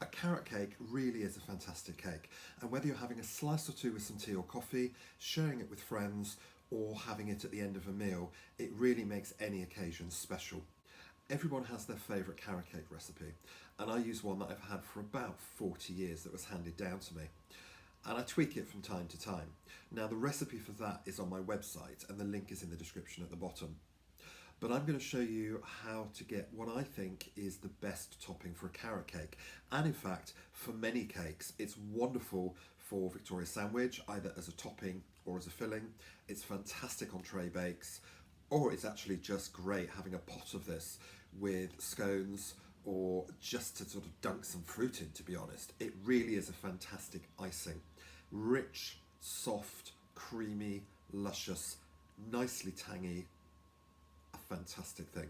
A carrot cake really is a fantastic cake, and whether you're having a slice or two with some tea or coffee, sharing it with friends, or having it at the end of a meal, it really makes any occasion special. Everyone has their favourite carrot cake recipe, and I use one that I've had for about 40 years that was handed down to me. And I tweak it from time to time. Now, the recipe for that is on my website, and the link is in the description at the bottom. But I'm going to show you how to get what I think is the best topping for a carrot cake. And in fact, for many cakes, it's wonderful for Victoria sandwich, either as a topping or as a filling. It's fantastic on tray bakes, or it's actually just great having a pot of this with scones or just to sort of dunk some fruit in, to be honest. It really is a fantastic icing. Rich, soft, creamy, luscious, nicely tangy, a fantastic thing.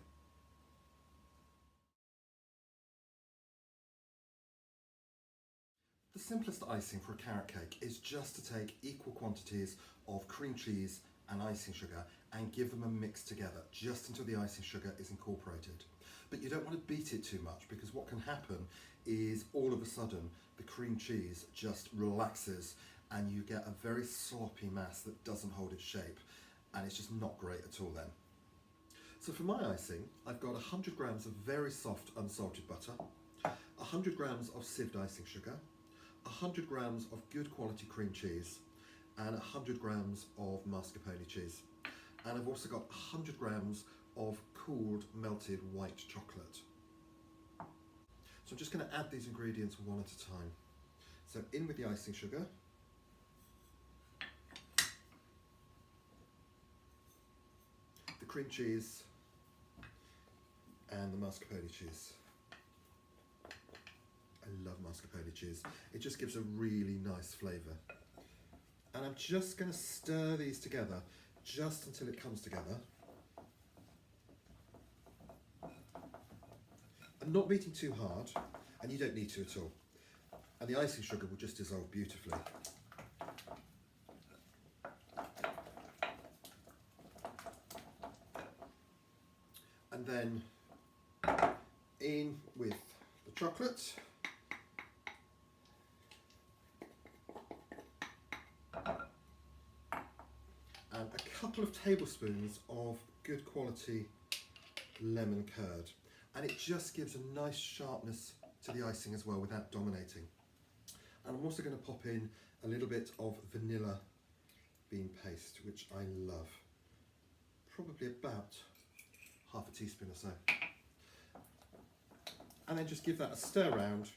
The simplest icing for a carrot cake is just to take equal quantities of cream cheese and icing sugar and give them a mix together just until the icing sugar is incorporated. But you don't want to beat it too much, because what can happen is all of a sudden the cream cheese just relaxes and you get a very sloppy mass that doesn't hold its shape, and it's just not great at all then. So for my icing, I've got 100 grams of very soft unsalted butter, 100 grams of sieved icing sugar, 100 grams of good quality cream cheese, and 100 grams of mascarpone cheese. And I've also got 100 grams of cooled melted white chocolate. So I'm just going to add these ingredients one at a time. So in with the icing sugar, the cream cheese, and the mascarpone cheese. I love mascarpone cheese. It just gives a really nice flavour. And I'm just going to stir these together just until it comes together. I'm not beating too hard, and you don't need to at all. And the icing sugar will just dissolve beautifully. And then in with the chocolate. And a couple of tablespoons of good quality lemon curd. And it just gives a nice sharpness to the icing as well without dominating. And I'm also going to pop in a little bit of vanilla bean paste, which I love. Probably about half a teaspoon or so. And then just give that a stir round.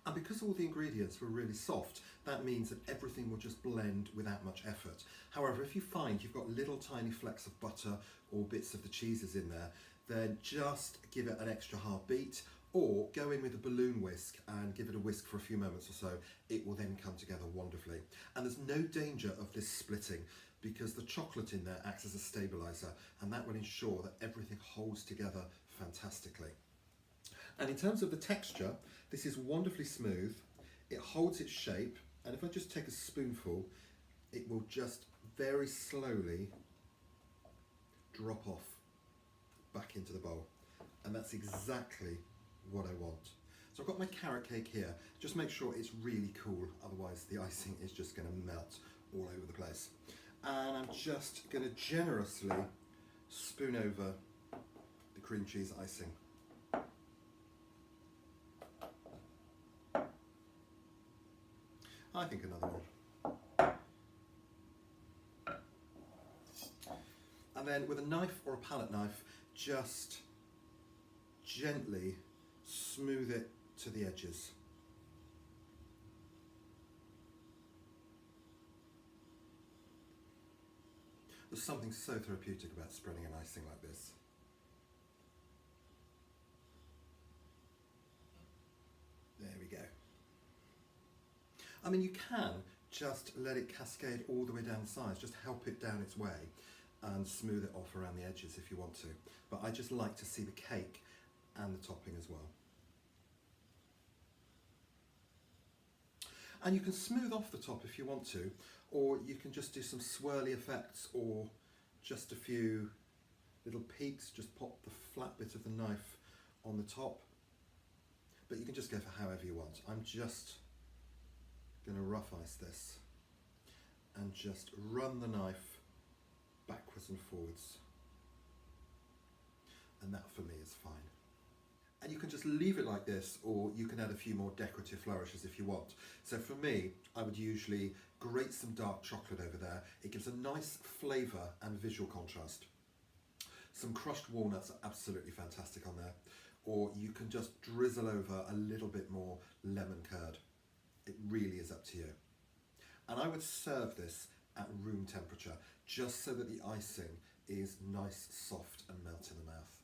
And because all the ingredients were really soft, that means that everything will just blend without much effort. However, if you find you've got little tiny flecks of butter or bits of the cheeses in there, then just give it an extra hard beat, or go in with a balloon whisk and give it a whisk for a few moments or so. It will then come together wonderfully. And there's no danger of this splitting, because the chocolate in there acts as a stabiliser, and that will ensure that everything holds together fantastically. And in terms of the texture, this is wonderfully smooth. It holds its shape, and if I just take a spoonful, it will just very slowly drop off back into the bowl. And that's exactly what I want. So I've got my carrot cake here. Just make sure it's really cool, otherwise the icing is just going to melt all over the place. And I'm just going to generously spoon over the cream cheese icing. I think another one. And then with a knife or a palette knife, just gently smooth it to the edges. There's something so therapeutic about spreading an icing like this. There we go. I mean, you can just let it cascade all the way down the sides, just help it down its way and smooth it off around the edges if you want to. But I just like to see the cake and the topping as well. And you can smooth off the top if you want to, or you can just do some swirly effects or just a few little peaks, just pop the flat bit of the knife on the top. But you can just go for however you want. I'm just going to rough ice this and just run the knife backwards and forwards. And that for me is fine. And you can just leave it like this, or you can add a few more decorative flourishes if you want. So for me, I would usually grate some dark chocolate over there. It gives a nice flavour and visual contrast. Some crushed walnuts are absolutely fantastic on there. Or you can just drizzle over a little bit more lemon curd. It really is up to you. And I would serve this at room temperature, just so that the icing is nice, soft and melt in the mouth.